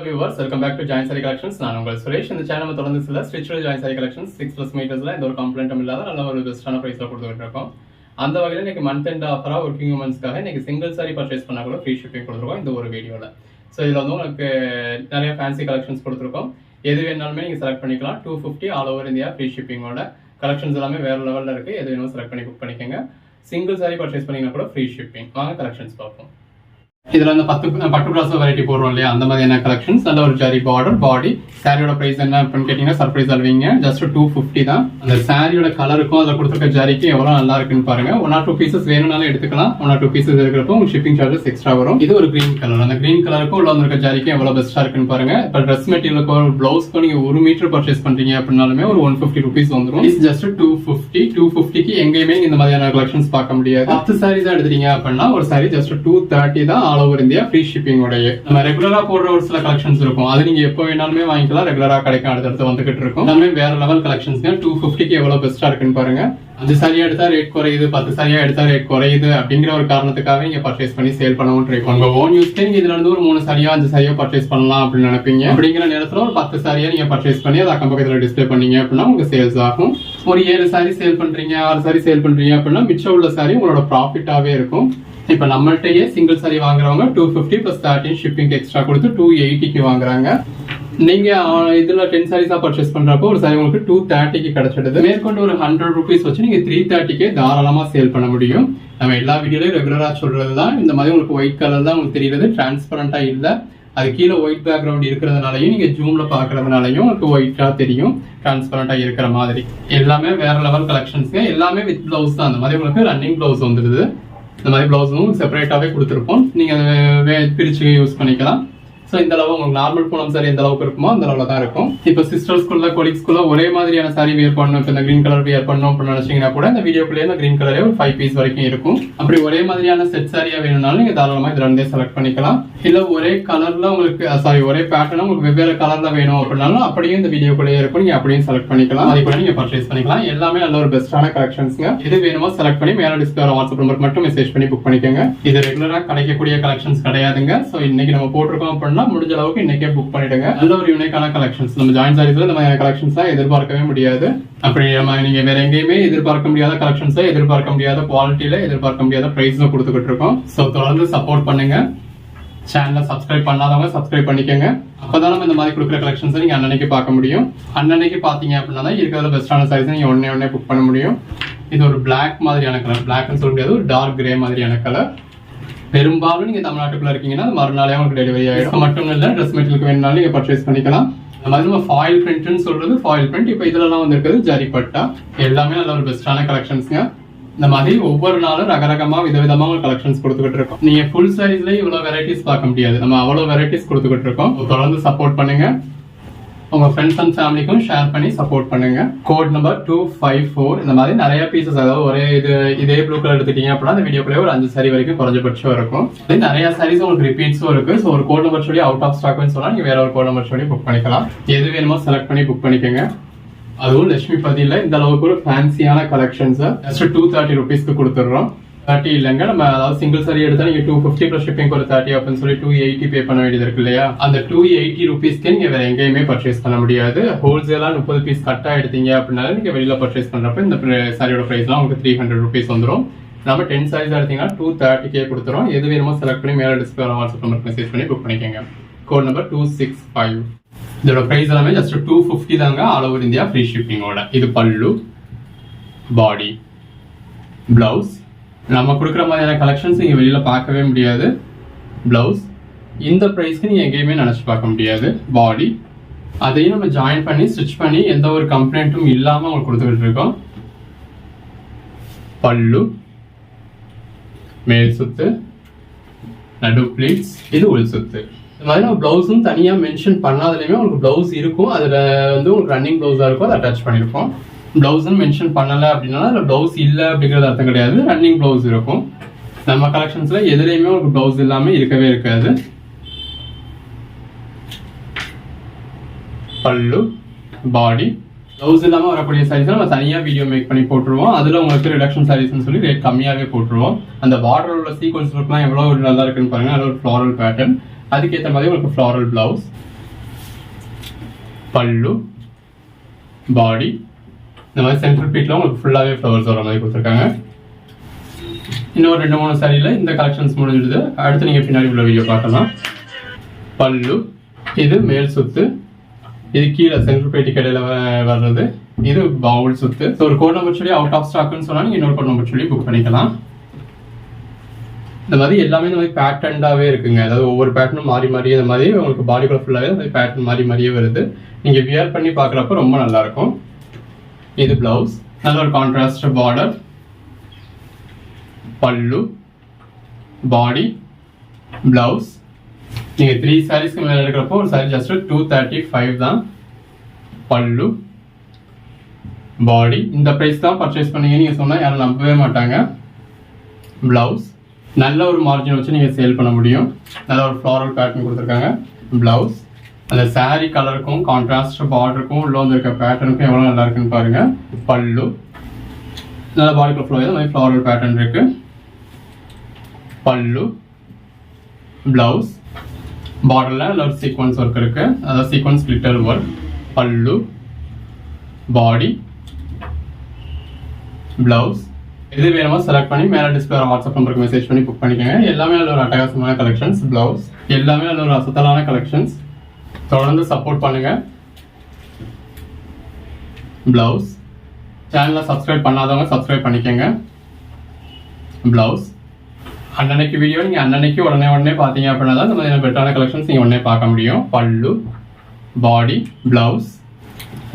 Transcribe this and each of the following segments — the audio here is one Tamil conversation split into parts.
viewers, welcome back to Giant Saree Collections. நான் உங்கள் சுரேஷ். இந்த சேனல் நம்ம தொடர்ந்து சில ஸ்ட்ரிச்சபிள் ஜாயிண்ட் சாரி கலெக்ஷன்ஸ் 6+ மீட்டர்ஸ்ல எந்த ஒரு கம்ப்ளைண்ட்டும் இல்லாத நல்ல ஒரு பெஸ்ட்டான பிரைஸ்ல கொடுத்துட்டு இருக்கோம். அந்த வகையில் இன்னைக்கு மந்த் எண்ட் ஆஃபரா ஒர்க்கிங் உமன்ஸ்க்காக இன்னைக்கு சிங்கிள் சாரி பர்ச்சேஸ் பண்ணா கூட ஃப்ரீ ஷிப்பிங் கொடுத்துருக்கோம் இந்த ஒரு வீடியோல. ஸோ இதில் வந்து உங்களுக்கு நிறைய ஃபேன்சி கலெக்ஷன்ஸ் கொடுத்துருக்கோம். எது வேணாலுமே நீங்கள் செலக்ட் பண்ணிக்கலாம். 250 ஆல் ஓவர் இந்தியா ஃப்ரீ ஷிப்பிங்கோட கலெக்ஷன்ஸ் எல்லாமே வேற லெவலில் இருக்கு. எது வேணும் செலக்ட் பண்ணி புக் பண்ணிக்கோங்க. சிங்கிள் சாரி பர்ச்சேஸ் பண்ணிங்கன்னா கூட ஃப்ரீ ஷிப்பிங். வாங்க கலெக்ஷன்ஸ் பார்ப்போம். இதுல அந்த பட்டு பிராசோ வெரைட்டி போடுறோம் இல்லையா, அந்த மாதிரியான கலெக்ஷன்ஸ். நல்ல ஒரு ஜரி பார்டர் பாடி. சாரியோட பிரைஸ் என்ன அப்படின்னு கேட்டீங்கன்னா சர்ப்ரைஸ் ஆல்வீங்க. ஜஸ்ட் 250 தான். அந்த சாரியோட கலருக்கும் அதில் கொடுத்துருக்க ஜரிக்கும் எவ்வளவு நல்லா இருக்குன்னு பாருங்க. 1 or 2 பீசஸ் வேணும்னாலும் எடுத்துக்கலாம். 1 or 2 பீசஸ் இருக்கிறப்போ உங்களுக்கு ஷிப்பிங் சார்ஜஸ் எக்ஸ்ட்ரா வரும். இது ஒரு கிரீன் கலர். அந்த கிரீன் கலருக்கும் உள்ள வந்திருக்க ஜரிக்கும் எவ்வளவு பெஸ்டா இருக்குன்னு பாருங்க. இப்போ ட்ரெஸ் மெட்டீரியலுக்கு ஒரு பிளவுஸ்க்கு நீங்க 1 மீட்டர் பர்ச்சேஸ் பண்றீங்க அப்படின்னாலுமே ஒரு 150 rupees வந்துடும். இட்ஸ் ஜஸ்ட் 250க்கு எங்கேயுமே இந்த மாதிரியான கலெக்ஷன்ஸ் பார்க்க முடியாது. 10 சாரீஸ் எடுத்துறீங்க அப்படின்னா ஒரு சாரி ஜஸ்ட் 230 தான் all over India free shipping உடைய. நம்ம ரெகுலரா போடுற ஒரு சில கலெக்ஷன்ஸ் இருக்கும். அது நீங்க எப்போ வேணாலுமே வாங்கிக்கலாம். ரெகுலரா கிடைக்கும். அடுத்தடுத்து வந்துகிட்டு இருக்கும். எல்லாமே வேற லெவல் கலெக்ஷன்ஸ். 250க்கு எவ்வளவு பெஸ்டா இருக்குன்னு பாருங்க. 5 சாரியா எடுத்தா ரேட் குறையுது, 10 சாரியா எடுத்தா ரேட் குறையுது அப்படிங்கிற ஒரு காரணத்துக்காக நீங்க பர்ச்சேஸ் பண்ணி சேல் பண்ணவும் ட்ரை பண்ணுங்க. உங்க ஓன் யூஸ்க்கு நீங்க இதுல இருந்து ஒரு 3 சாரியா 5 சாரியா பர்ச்சேஸ் பண்ணலாம் அப்படின்னு நினைப்பீங்க. அப்படிங்கிற நேரத்துல ஒரு 10 சாரியா நீங்க பர்ச்சேஸ் பண்ணி அதை அக்கம் பக்கத்துல டிஸ்பிளே பண்ணீங்க அப்படின்னா உங்க சேல்ஸ் ஆகும். ஒரு 7 சாரி சேல் பண்றீங்க, 6 சாரி சேல் பண்றீங்க அப்படின்னா மிச்சம் உள்ள சாரி உங்களோட ப்ராஃபிட்டாவே இருக்கும். இப்ப நம்மள்ட்டயே சிங்கிள் சாரி வாங்குறவங்க 250 plus 13 ஷிப்பிங் எக்ஸ்ட்ரா கொடுத்து 280க்கு வாங்குறாங்க. நீங்க இதுல 10 சாரீஸா பர்ச்சேஸ் பண்றப்போ ஒரு சாரி உங்களுக்கு 230க்கு கிடைச்சிடுது. மேற்கொண்டு ஒரு 100 rupees வச்சு நீங்க 330க்கு தாராளமா சேல் பண்ண முடியும். நம்ம எல்லா வீடியோலயும் ரெகுலரா சொல்றதுதான். இந்த மாதிரி உங்களுக்கு ஒயிட் கலர் தான் உங்களுக்கு தெரியுது, டிரான்ஸ்பரண்டா இல்ல. அது கீழே ஒயிட் பேக்ரவுண்ட் இருக்கிறதுனாலையும் நீங்க ஜூம்ல பாக்குறதுனாலையும் உங்களுக்கு ஒயிட்டா தெரியும், டிரான்ஸ்பரண்டா இருக்கிற மாதிரி. எல்லாமே வேற லெவல் கலெக்ஷன்ஸ். எல்லாமே வித் பிளவுஸ் தான். அந்த மாதிரி உங்களுக்கு ரன்னிங் பிளவுஸ் வந்துடுது. இந்த மாதிரி பிளவுஸும் செப்பரேட்டாவே கொடுத்துருப்போம். நீங்க அதை பிரிச்சு யூஸ் பண்ணிக்கலாம். ஸோ இந்த அளவு உங்களுக்கு நார்மல் பூனம் சாரி எந்த அளவுக்கு இருக்குமோ அந்த அளவுல தான் இருக்கும். இப்போ சிஸ்டர்ஸ்குள்ள கொலீக்ஸ்குள்ள ஒரே மாதிரியான சாரி வியர் பண்ணணும், இப்போ இந்த கிரீன் கலர் வியர் பண்ணணும் அப்படின்னு நினைச்சீங்கன்னா கூட இந்த வீடியோக்குள்ளேயே இந்த கிரீன் கலரே ஒரு 5 பீஸ் வரைக்கும் இருக்கும். அப்படி ஒரே மாதிரியான செட் சாரியா வேணும்னாலும் நீங்க தாராளமா இதுல இருந்தே செலக்ட் பண்ணிக்கலாம். இல்ல ஒரே கலர்ல உங்களுக்கு ஒரே பேட்டர்ன் உங்களுக்கு வெவ்வேறு கலர்ல வேணும் அப்படின்னாலும் அப்படியும் இந்த வீடியோக்குள்ளேயே இருக்கும். நீங்க அப்படியும் செலக்ட் பண்ணிக்கலாம். அதை கூட நீங்க பர்ச்சேஸ் பண்ணிக்கலாம். எல்லாமே நல்ல ஒரு பெஸ்டான கலெக்ஷன்ஸ்ங்க. எது வேணுமோ செலக்ட் பண்ணி மேல டிஸ்பிளே வாட்ஸ்அப் நம்பருக்கு மட்டும் மெசேஜ் பண்ணி புக் பண்ணிக்கோங்க. இது ரெகுலரா கிடைக்கக்கூடிய கலெக்ஷன்ஸ் கிடையாதுங்க. ஸோ இன்னைக்கு நம்ம போட்டிருக்கோம் அப்படின்னா முடிஞ்ச அளவுக்கு இன்னைக்கே புக் பண்ணிடுங்க. நல்ல ஒரு யூனிக்கான கலெக்ஷன்ஸ். நம்ம ஜாயிண்ட் சாரீஸ்ல இந்த மாதிரி கலெக்ஷன்ஸ் எதிர்பார்க்கவே முடியாது. அப்படி நீங்க வேற எங்கேயுமே எதிர்பார்க்க முடியாத கலெக்ஷன்ஸ், எதிர்பார்க்க முடியாத குவாலிட்டியில, எதிர்பார்க்க முடியாத பிரைஸ்ல கொடுத்துக்கிட்டு இருக்கோம். ஸோ தொடர்ந்து சப்போர்ட் பண்ணுங்க. சேனலை சப்ஸ்கிரைப் பண்ணாதவங்க சப்ஸ்கிரைப் பண்ணிக்கோங்க. அப்பதான் நம்ம இந்த மாதிரி கொடுக்குற கலெக்ஷன்ஸ் நீங்க அன்னன்னைக்கு பார்க்க முடியும். அன்னன்னைக்கு பாத்தீங்க அப்படின்னா தான் இருக்கிறதுல பெஸ்டான சாரீஸ் நீங்க உடனே புக் பண்ண முடியும். இது ஒரு பிளாக் மாதிரியான கலர். பிளாக்னு சொல்ல முடியாது, ஒரு டார்க் கிரே மாதிரியான கலர். பெரும்பாலும் நீங்க தமிழ்நாட்டுக்குள்ள இருக்கீங்கன்னா மறுநாளே உங்களுக்கு டெலிவரி ஆயிடும். மட்டும் இல்ல ட்ரெஸ் மெட்டீரியலுக்கு வேணும்னாலும் நீங்க பர்ச்சேஸ் பண்ணிக்கலாம். அந்த மாதிரி நம்ம ஃபாயில் பிரிண்ட்னு சொல்றது ஃபாயில் பிரிண்ட். இப்போ இதுலலாம் வந்திருக்கிறது ஜரி பட்டா. எல்லாமே நல்ல ஒரு பெஸ்டான கலெக்ஷன்ஸ்ங்க. இந்த மாதிரி ஒவ்வொரு நாளும் ரகரகமா விதவிதமா கலெக்ஷன்ஸ் கொடுத்துக்கிட்டு இருக்கோம். நீங்க ஃபுல் சாரீஸ்ல இவ்வளவு வெரைட்டிஸ் பார்க்க முடியாது. நம்ம அவ்வளவு வெரைட்டிஸ் கொடுத்துக்கிட்டு இருக்கோம். தொடர்ந்து சப்போர்ட் பண்ணுங்க. உங்க ஃப்ரெண்ட்ஸ் அண்ட் ஃபேமிலிக்கும் ஷேர் பண்ணி சப்போர்ட் பண்ணுங்க. Code number 254. இந்த மாதிரி நிறைய பீசஸ், அதாவது ஒரே இதே ப்ளூ கலர் எடுத்துட்டீங்க அப்படின்னா அந்த வீடியோக்குள்ளே ஒரு 5 சாரி வரைக்கும் குறைஞ்சபட்சம் இருக்கும். நிறைய சாரீஸ் உங்களுக்கு ரிப்பீட்ஸும் இருக்கு. ஸோ ஒரு கோட் நம்பர் சொல்லி அவுட் ஆஃப் ஸ்டாக்னு சொன்னா நீங்க வேற ஒரு கோட் நம்பர் சொல்லி புக் பண்ணிக்கலாம். எது வேணுமோ செலக்ட் பண்ணி புக் பண்ணிக்கோங்க. அதுவும் லட்சுமி பதில இந்த அளவுக்கு ஒரு ஃபேன்சியான கலெக்ஷன்ஸ் ஜஸ்ட் 230 rupeesக்கு கொடுத்துடுறோம். 30 இல்லைங்க. நம்ம அதாவது சிங்கிள் சாரி எடுத்தா நீங்க 250 plus ஷிப்பிங் ஒரு 30 அப்படின்னு சொல்லி 280 பே பண்ண வேண்டியது இருக்கு இல்லையா. அந்த 280 rupeesக்கு நீங்க வேற எங்கேயுமே பர்ச்சேஸ் பண்ண முடியாது. ஹோல்சேலா 30 பீஸ் கட்டா எடுத்தீங்க அப்படின்னால நீங்க வெளியில பர்ச்சேஸ் பண்றப்ப இந்த சாரியோட பிரைஸ்லாம் உங்களுக்கு 300 rupees வந்துடும். நம்ம 10 சாரீஸ் எடுத்தீங்கன்னா 230 கொடுத்துரும். எது வேணுமோ செலக்ட் பண்ணி மேல டிஸ்பிளே வாட்ஸ்அப் நம்பருக்கு மெசேஜ் பண்ணி புக் பண்ணிக்கோங்க. Code number 265. இதோட பிரைஸ் எல்லாமே ஜஸ்ட் 250 தாங்க ஆல் ஓவர் இந்தியா ஃப்ரீ ஷிப்பிங்கோட. இது பல்லு, பாடி, பிளவுஸ். நம்ம கொடுக்குற மாதிரியான கலெக்ஷன்ஸ் நீங்க வெளியில பார்க்கவே முடியாது. பிளவுஸ் இந்த பிரைஸ்க்கு நீங்க எங்கேயுமே நினைச்சு பார்க்க முடியாது. பாடி அதையும் நம்ம ஜாயின் பண்ணி ஸ்டிச் பண்ணி எந்த ஒரு கம்ப்ளைண்ட்டும் இல்லாம உங்களுக்கு கொடுத்துக்கிட்டு இருக்கோம். பல்லு, மேல் சுத்து, நடு பிளீட்ஸ், இது உள் சுத்து. இந்த மாதிரி நம்ம பிளவுஸும் தனியா மென்ஷன் பண்ணாதலையுமே உங்களுக்கு பிளவுஸ் இருக்கும். அதுல வந்து உங்களுக்கு ரன்னிங் பிளவுஸா இருக்கும், அதை அட்டாச் பண்ணிருப்போம். பிளவுஸ்ன்னு மென்ஷன் பண்ணல அப்படின்னா அதுல பிளவுஸ் இல்ல அப்படிங்கிறது அர்த்தம் கிடையாது. ரன்னிங் பிளவுஸ் இருக்கும். நம்ம கலெக்ஷன்ஸ்ல எதுலையுமே உங்களுக்கு பிளவுஸ் இல்லாம இருக்கவே இருக்காது. பல்லு, பாடி, பிளவுஸ் இல்லாம வரக்கூடிய சாரீஸ் நம்ம தனியா வீடியோ மேக் பண்ணி போட்டுருவோம். அதுல உங்களுக்கு ரிடக்ஷன் சாரீஸ்னு சொல்லி ரேட் கம்மியாவே போட்டுருவோம். அந்த பார்டர் உள்ள சீக்வன்ஸ் எல்லாம் எவ்வளவு நல்லா இருக்குன்னு பாருங்க. அது ஒரு ஃப்ளாரல் பேட்டர்ன். அதுக்கேற்ற மாதிரி உங்களுக்கு ஃப்ளாரல் பிளவுஸ். பல்லு, பாடி. இந்த மாதிரி சென்டர் பீட்ல உங்களுக்கு ஃபுல்லாகவே ஃப்ளவர்ஸ் வர மாதிரி கொடுத்துருக்காங்க. இன்னொரு 2-3 சாரியில் இந்த கலெக்ஷன்ஸ் முடிஞ்சிடுது. அடுத்து நீங்கள் பின்னாடி உள்ள வீடியோ பார்க்கலாம். பல்லு, இது மேல் சுத்து, இது கீழே சென்டர் பேட்டி கடையில் வர்றது, இது பவுல் சுத்து. ஸோ ஒரு கோட் நம்பர் சொல்லி அவுட் ஆஃப் ஸ்டாக்னு சொன்னால் நீங்கள் இன்னொரு கோட் நம்பர் சொல்லி புக் பண்ணிக்கலாம். இந்த மாதிரி எல்லாமே இந்த மாதிரி பேட்டர்ன்டாகவே இருக்குங்க. அதாவது ஒவ்வொரு பேட்டர்னும் மாறி மாறி இந்த மாதிரி உங்களுக்கு பாடிக்குள்ள ஃபுல்லாகவே இந்த மாதிரி பேட்டர்ன் மாறி மாறியே வருது. நீங்கள் வியர் பண்ணி பார்க்குறப்ப ரொம்ப நல்லாயிருக்கும். இது பிளவுஸ், நல்ல ஒரு கான்ட்ராஸ்ட் பார்டர், பல்லு, பாடி, பிளவுஸ். நீங்கள் 3 சாரீஸ்க்கு மேலே எடுக்கிறப்போ ஒரு சாரி ஜஸ்ட் 235 தான். பல்லு, பாடி. இந்த ப்ரைஸ் தான் பர்ச்சேஸ் பண்ணீங்க நீங்கள் சொன்னால் யாரும் நம்பவே மாட்டாங்க. பிளவுஸ் நல்ல ஒரு மார்ஜின் வச்சு நீங்கள் சேல் பண்ண முடியும். நல்ல ஒரு ஃப்ளாரல் பேட்டர்ன் கொடுத்துருக்காங்க. பிளவுஸ் அந்த சாரீ கலருக்கும் கான்ட்ராஸ்ட் பார்டருக்கும் உள்ள வந்துருக்க பேட்டர்னுக்கும் எவ்வளோ நல்லா இருக்குன்னு பாருங்க. பல்லு நல்ல பாடிக்குள்ள ஃப்ளோ, இந்த மாதிரி ஃப்ளாரல் பேட்டர்ன் இருக்கு. பல்லு, பிளவுஸ், பார்டரில் நல்ல ஒரு சீக்வன்ஸ் ஒர்க் இருக்கு, அதாவது சீக்வன்ஸ் கிளிட்டர் ஒர்க். பல்லு, பாடி, பிளவுஸ். எது வேணுமோ செலக்ட் பண்ணி மேலே டிஸ்பிளே வாட்ஸ்அப் நம்பருக்கு மெசேஜ் பண்ணி புக் பண்ணிக்கோங்க. எல்லாமே நல்ல ஒரு அட்டகாசமான கலெக்ஷன்ஸ். பிளவுஸ் எல்லாமே நல்ல ஒரு அசத்தலான கலெக்ஷன்ஸ். தொடர்ந்து சப்போர்ட் பண்ணுங்க. பிளவுஸ் சேனலை சப்ஸ்கிரைப் பண்ணாதவங்க சப்ஸ்கிரைப் பண்ணிக்கோங்க. பிளவுஸ் அன்னன்னைக்கு வீடியோ நீங்கள் அன்னன்னைக்கு உடனே பார்த்தீங்க அப்படின்னா தான் இந்த மாதிரி பெட்டரான கலெக்ஷன்ஸ் நீங்கள் உடனே பார்க்க முடியும். பல்லு, பாடி, பிளவுஸ்.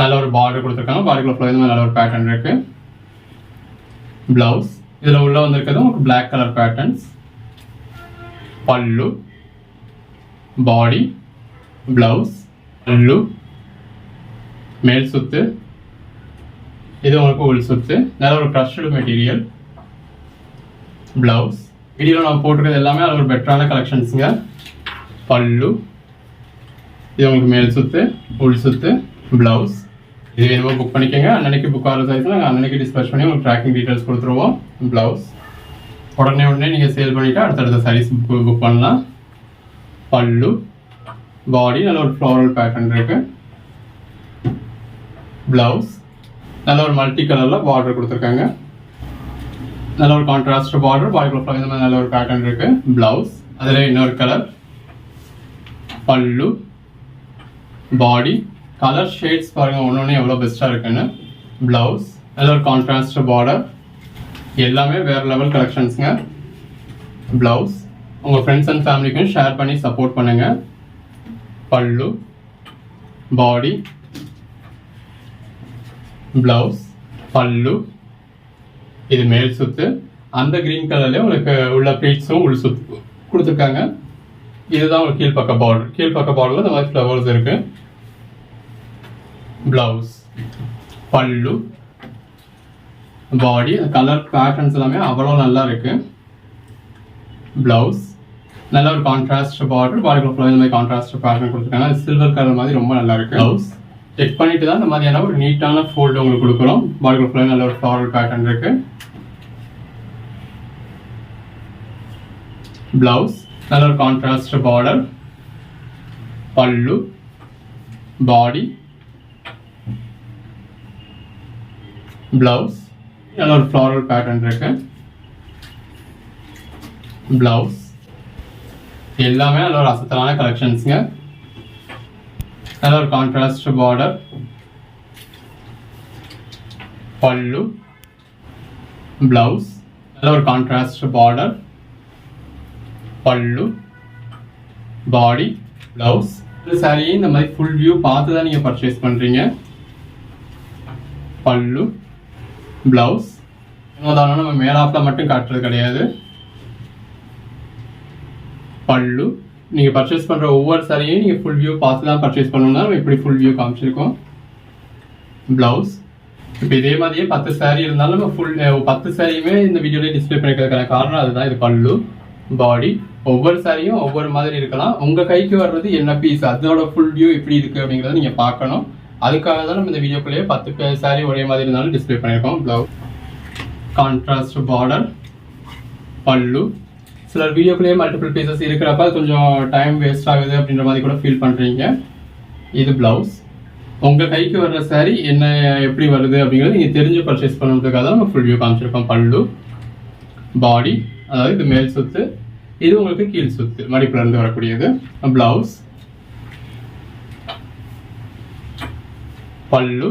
நல்ல ஒரு பார்டர் கொடுத்துருக்காங்க. பாடிக்குள்ள ஃப்ளோ இந்த மாதிரி நல்ல ஒரு பேட்டர்ன் இருக்கு. பிளவுஸ் இதில் உள்ள வந்திருக்கிறது உங்களுக்கு பிளாக் கலர் பேட்டர்ன்ஸ். பல்லு, பாடி, பிளவுஸ், பல்லு, மேல் சுத்து, இது உங்களுக்கு உள் சுத்து. நல்ல ஒரு க்ரஷ்டு மெட்டீரியல். பிளவுஸ் வீடியோவில் நம்ம போட்டிருக்கிறது எல்லாமே அது ஒரு பெட்டரான கலெக்ஷன்ஸுங்க. பல்லு, இது உங்களுக்கு மேல் சுத்து, உள் சுத்து, பிளவுஸ். இது வேணுமோ புக் பண்ணிக்கோங்க. அன்னைக்கு புக் ஆகிற சைஸில் நாங்கள் அன்னைக்கு டிஸ்பேச் பண்ணி உங்களுக்கு ட்ராக்கிங் டீட்டெயில்ஸ் கொடுத்துருவோம். ப்ளவுஸ் உடனே நீங்கள் சேல் பண்ணிவிட்டு அடுத்தடுத்த சாரீஸ் புக் பண்ணலாம். பல்லு, பாடி நல்ல ஒரு ஃப்ளோரல் பேட்டர்ன் இருக்கு. ப்ளவுஸ் நல்ல ஒரு மல்டி கலரில் பார்டர் கொடுத்துருக்காங்க. நல்ல ஒரு கான்ட்ராஸ்ட் பார்டர், பாடிக்குள்ள இந்த மாதிரி நல்ல ஒரு பேட்டர்ன் இருக்கு. ப்ளவுஸ் அதில் இன்னொரு கலர். பல்லு, பாடி, கலர் ஷேட்ஸ் பாருங்க ஒன்று எவ்வளோ பெஸ்ட்டாக இருக்குன்னு. பிளவுஸ் நல்ல ஒரு கான்ட்ராஸ்ட் பார்டர். எல்லாமே வேறு லெவல் கலெக்ஷன்ஸுங்க. பிளவுஸ் உங்கள் ஃப்ரெண்ட்ஸ் அண்ட் ஃபேமிலிக்கும் ஷேர் பண்ணி சப்போர்ட் பண்ணுங்க. பல்லு, பாடி, பிளவுஸ், பல்லு, இது மேல் சுத்து. அந்த கிரீன் கலர்லேயே உங்களுக்கு உள்ள ப்ளீட்ஸும் உள் சுத்து கொடுத்துருக்காங்க. இதுதான் உங்களுக்கு கீழ்பக்க பார்டர். கீழ்பக்க பார்டரில் இந்த மாதிரி ஃப்ளவர்ஸ் இருக்கு. பிளவுஸ், பல்லு, பாடி, கலர் பேட்டர்ன்ஸ் எல்லாமே அவ்வளோ நல்லா இருக்கு. பிளவுஸ் நல்ல ஒரு கான்ட்ராஸ்ட் பார்டர், பாடிக்குள்ள இந்த மாதிரி கான்ட்ராஸ்ட் பேட்டர்ன் கொடுத்துருக்காங்க. சில்வர் கலர் மாதிரி ரொம்ப நல்லா இருக்கு. பிளவுஸ் செக் பண்ணிட்டு தான் இந்த மாதிரியான ஒரு நீட்டான ஃபோல்டு உங்களுக்கு கொடுக்குறோம். பாடிக்குள்ள நல்ல ஒரு ஃப்ளாரல் பேட்டர்ன் இருக்கு. பிளவுஸ் நல்ல ஒரு கான்ட்ராஸ்ட் பார்டர், பல்லு, பாடி, பிளவுஸ் நல்ல ஒரு ஃப்ளாரல் பேட்டர்ன் இருக்கு. பிளவுஸ் எல்லாமே நல்ல ஒரு அசத்தலான கலெக்ஷன்ஸுங்க. நல்ல ஒரு கான்ட்ராஸ்ட் பார்டர், பல்லு, பிளவுஸ் நல்ல ஒரு கான்ட்ராஸ்ட் பார்டர், பல்லு, பாடி, பிளவுஸ். இந்த சாரியை இந்த மாதிரி ஃபுல் வியூ பார்த்து தான் நீங்கள் பர்ச்சேஸ் பண்ணுறீங்க. பல்லு, பிளவுஸ் என்னதான நம்ம மேலாப்பில் மட்டும் காட்டுறது கிடையாது. பல்லு நீங்கள் பர்ச்சேஸ் பண்ணுற ஒவ்வொரு சாரியும் நீங்கள் ஃபுல் வியூ பார்த்து தான் பர்ச்சேஸ் பண்ணணும்னா நம்ம இப்படி ஃபுல் வியூ காமிச்சிருக்கோம். பிளவுஸ் இப்போ இதே மாதிரியே 10 சாரீ இருந்தாலும் நம்ம ஃபுல் 10 சாரியுமே இந்த வீடியோலேயே டிஸ்பிளே பண்ணிக்கிறதுக்கான காரணம் அதுதான். இது பல்லு, பாடி, ஒவ்வொரு சாரியும் ஒவ்வொரு மாதிரி இருக்கலாம். உங்கள் கைக்கு வர்றது என்ன பீஸ், அதோட ஃபுல் வியூ எப்படி இருக்குது அப்படிங்கிறத நீங்கள் பார்க்கணும். அதுக்காக தான் நம்ம இந்த வீடியோக்குள்ளேயே 10 சாரீ ஒரே மாதிரி இருந்தாலும் டிஸ்பிளே பண்ணியிருக்கோம். பிளவுஸ் கான்ட்ராஸ்ட் பார்டர், பல்லு. சிலர் வீடியோக்குள்ளேயே மல்டிபிள் பீசஸ் இருக்கிறப்ப கொஞ்சம் டைம் வேஸ்ட் ஆகுது அப்படின்ற மாதிரி கூட ஃபீல் பண்ணுறீங்க. இது பிளவுஸ் உங்கள் கைக்கு வர்ற சாரீ என்ன எப்படி வருது அப்படிங்கிறது நீங்கள் தெரிஞ்சு பர்ச்சேஸ் பண்ணுறதுக்காக தான் நம்ம ஃபுல் வியூ காமிச்சிருக்கோம். பல்லு, பாடி, அதாவது இது மேல் சுத்து, இது உங்களுக்கு கீழ் சுத்து மடிப்புல இருந்து வரக்கூடியது. பிளவுஸ், பல்லு,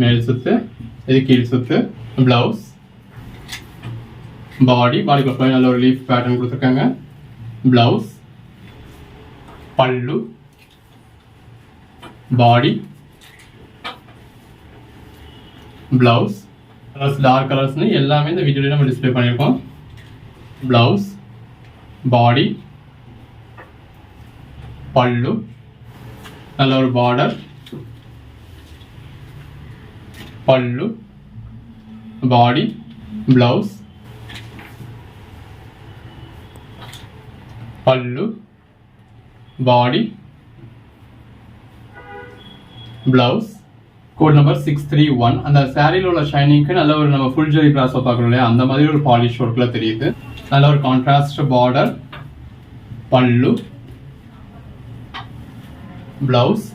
மேல் சுத்து, இது கீழ் சுத்து, பிளவுஸ், பாடி, பாடிக்குள்ள நல்ல ஒரு லீஃப் பேட்டர்ன் கொடுத்துருக்காங்க. Blouse, pallu, body, blouse. Colours dark கலர்ஸ்னு எல்லாமே இந்த வீடியோல நம்ம டிஸ்ப்ளே பண்ணியிருக்கோம். பிளவுஸ், பாடி, பல்லு, நல்ல ஒரு பார்டர், பல்லு, body, blouse, pallu, body, blouse. Code number 631. அந்த சாரியில் உள்ள ஷைனிங்க்கு நல்ல ஒரு நம்ம ஃபுல் ஜெரி கிளாஸை பார்க்குறோம் இல்லையா, அந்த மாதிரி ஒரு பாலிஷ் ஒர்க்கில் தெரியுது. நல்ல ஒரு கான்ட்ராஸ்ட் பார்டர், பல்லு, பிளவுஸ்,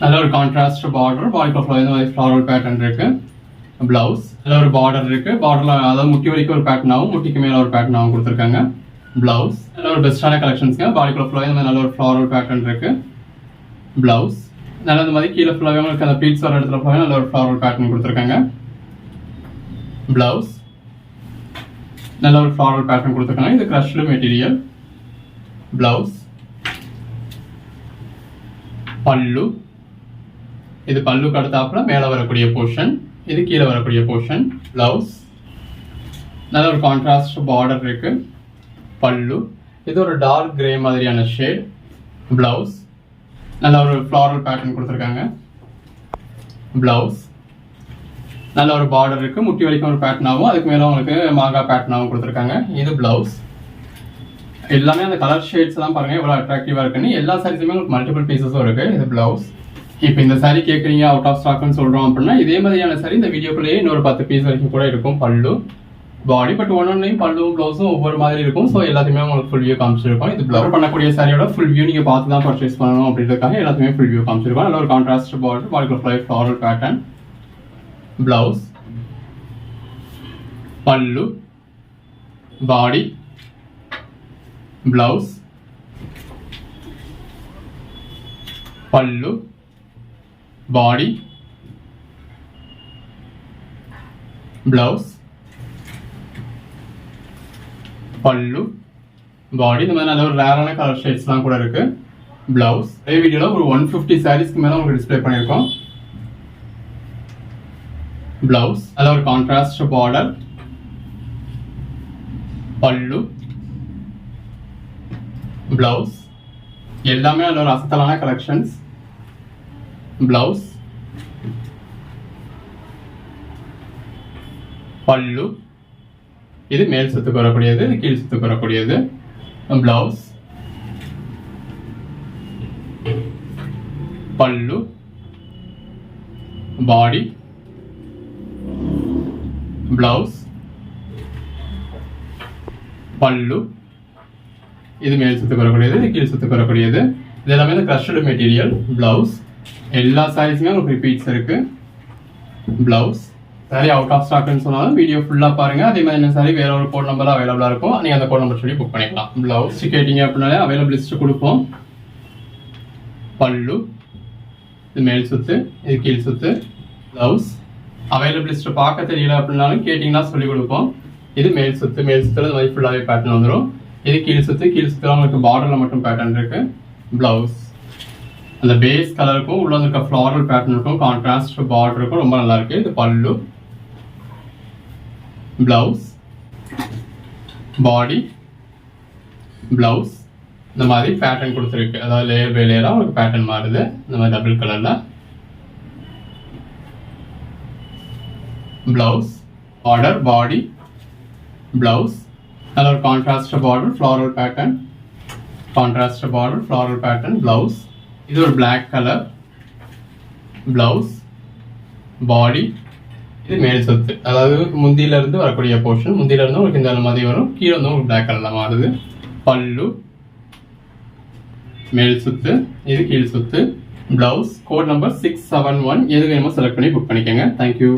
நல்ல ஒரு கான்ட்ராஸ்ட் பார்டர், பாடிக்குள்ள இந்த மாதிரி ஃப்ளாரல் பேட்டர்ன் இருக்கு. பிளவுஸ், நல்ல ஒரு பார்டர் இருக்கு. பார்டர்ல அதாவது முட்டி வரைக்கும் ஒரு பேட்டர்னாகவும் முட்டிக்கு மேலே ஒரு பேட்டர்னாகவும் கொடுத்துருக்காங்க. பிளவுஸ், நல்ல ஒரு பெஸ்டான கலெக்ஷன்ஸ்ங்க. பாடிக்குள்ள ஃபுல்லாக இந்த மாதிரி நல்ல ஒரு ஃப்ளாரல் பேட்டர்ன் இருக்கு. பிளவுஸ், நல்ல இந்த மாதிரி கீழே ஃபுல்லாகவே உங்களுக்கு அந்த பீட்ஸ் வர இடத்துல ஃபுல்லாக நல்ல ஒரு ஃப்ளாரல் பேட்டர்ன் கொடுத்துருக்காங்க. பிளவுஸ், நல்ல ஒரு ஃப்ளாரல் பேட்டர்ன் கொடுத்துருக்காங்க. இது க்ரஷ்டு மெட்டீரியல். பிளவுஸ், பல்லு, இது பல்லுக்கு அடுத்தாப்புல மேலே வரக்கூடிய போர்ஷன், இது கீழே வரக்கூடிய போர்ஷன். பிளவுஸ், நல்ல ஒரு கான்ட்ராஸ்ட் பார்டர் இருக்கு. பல்லு, இது ஒரு டார்க் கிரே மாதிரியான ஷேட். பிளவுஸ், நல்ல ஒரு ஃப்ளாரல் பேட்டர்ன் கொடுத்துருக்காங்க. பிளவுஸ், நல்ல ஒரு பார்டர் இருக்கு. முட்டி வரைக்கும் ஒரு பேட்டர்னாகவும் அதுக்கு மேலே உங்களுக்கு மாங்கா பேட்டர்னாகவும் கொடுத்துருக்காங்க. இது பிளவுஸ். எல்லாமே அந்த கலர் ஷேட்ஸ் தான் பாருங்க எவ்வளோ அட்ராக்டிவாக இருக்குன்னு. எல்லா சாரீஸுமே உங்களுக்கு மல்டிபிள் பீசஸும் இருக்கு. இது பிளவுஸ். இப்போ இந்த சாரீ கேட்குறீங்க, அவுட் ஆஃப் ஸ்டாக்னு சொல்கிறோம் அப்படின்னா இதே மாதிரியான சாரீ இந்த வீடியோக்குள்ளேயே இன்னொரு 10 பீஸ் வரைக்கும் கூட இருக்கும். பல்லு, பாடி, பட் ஒன்னொன்னையும் பல்லுவும் ப்ளவுஸும் ஒவ்வொரு மாதிரி இருக்கும். ஸோ எல்லாத்தையுமே உங்களுக்கு ஃபுல் வியூ காமிச்சிருக்கோம். இது ப்ளவர் பண்ணக்கூடிய சாரியோட ஃபுல் வியூ நீங்கள் பார்த்து தான் பர்ச்சேஸ் பண்ணணும் அப்படின்றதுக்காக எல்லாத்தையுமே ஃபுல் வியூ காமிச்சிருக்கோம். நல்ல ஒரு கான்ட்ராஸ்ட் பார்டர், பாடிக்குள்ள floral pattern. Blouse, pallu, body, blouse, pallu, body, blouse, pallu, பாடி. இந்த மாதிரி நல்ல ஒரு ரேரான கலர் ஷேட்ஸ்லாம் கூட இருக்கு. பிளவுஸ். அதே வீடியோவில் ஒரு 150 சாரீஸ்க்கு மேலே உங்களுக்கு டிஸ்பிளே பண்ணியிருக்கோம். பிளவுஸ், நல்ல ஒரு கான்ட்ராஸ்ட் பார்டர், பல்லு, பிளவுஸ். எல்லாமே நல்ல ஒரு அசத்தலான கலெக்ஷன்ஸ். பிளவுஸ், பல்லு, இது மேல் சுத்துக்கு வரக்கூடியது, இது கீழ் சுத்துக்கு வரக்கூடியது. பிளவுஸ், பல்லு, பாடி, பிளவுஸ், பல்லு, இது மேல் சுத்துக்கு வரக்கூடியது, இது கீழ் சுத்துக்கு வரக்கூடியது. இது எல்லாமே இந்த க்ரஷ்டு மெட்டீரியல். பிளவுஸ். எல்லா சாரீஸுமே உங்களுக்கு ரிப்பீட்ஸ் இருக்கு. பிளவுஸ். சாரி அவுட் ஆஃப் ஸ்டாக்னு சொன்னாலும் வீடியோ ஃபுல்லாக பாருங்க. அதே மாதிரி என்ன சாரி வேற ஒரு கோட் நம்பர் அவைலபிளாக இருக்கும், நீங்கள் அந்த கோட் நம்பர் சொல்லி புக் பண்ணிக்கலாம். பிளவுஸ் கேட்டிங்க அப்படின்னாலே அவைலபிள் லிஸ்ட் கொடுப்போம். பல்லு, இது மேல் சுத்து, இது கீழ் சுத்து. பிளவுஸ். அவைலபிள் லிஸ்ட் பார்க்க தெரியல அப்படின்னாலும் கேட்டிங்கன்னா சொல்லி கொடுப்போம். இது மேல் சுத்து, மேல் சுத்துல இந்த மாதிரி ஃபுல்லாகவே பேட்டர்ன் வந்துடும். இது கீழ் சுத்து, கீழ் சுத்துல உங்களுக்கு பார்டரில் மட்டும் பேட்டர்ன் இருக்கு. பிளவுஸ். அந்த பேஸ் கலருக்கும் உள்ள இருக்க ஃப்ளாரல் பேட்டர்ன் இருக்கும், கான்ட்ராஸ்ட் பார்டர் இருக்கும், ரொம்ப நல்லா இருக்கு. இது பல்லு, பிளவுஸ், பாடி, பிளவுஸ். இந்த மாதிரி பேட்டர்ன் கொடுத்துருக்கு, அதாவது லேயர் பை லேயரா உங்களுக்கு பேட்டர்ன் மாறுது இந்த மாதிரி டபுள் கலர்ல. பிளவுஸ், பார்டர், பாடி, பிளவுஸ். நல்ல ஒரு contrast border, floral pattern, contrast border, floral pattern. Blouse. இது ஒரு பிளாக் கலர். பிளவுஸ், பாடி, இது மேல் சுத்து, அதாவது முந்தியில இருந்து வரக்கூடிய போர்ஷன். முந்தியில இருந்து உங்களுக்கு இந்த மாதிரி வரும், கீழே வந்து உங்களுக்கு பிளாக் கலர்ல மாறுது. பல்லு, மேல் சுத்து, இது கீழ் சுத்து. பிளவுஸ் கோட் நம்பர் 671 எது வேணுமோ செலக்ட் பண்ணி புக் பண்ணிக்கோங்க. தேங்க்யூ.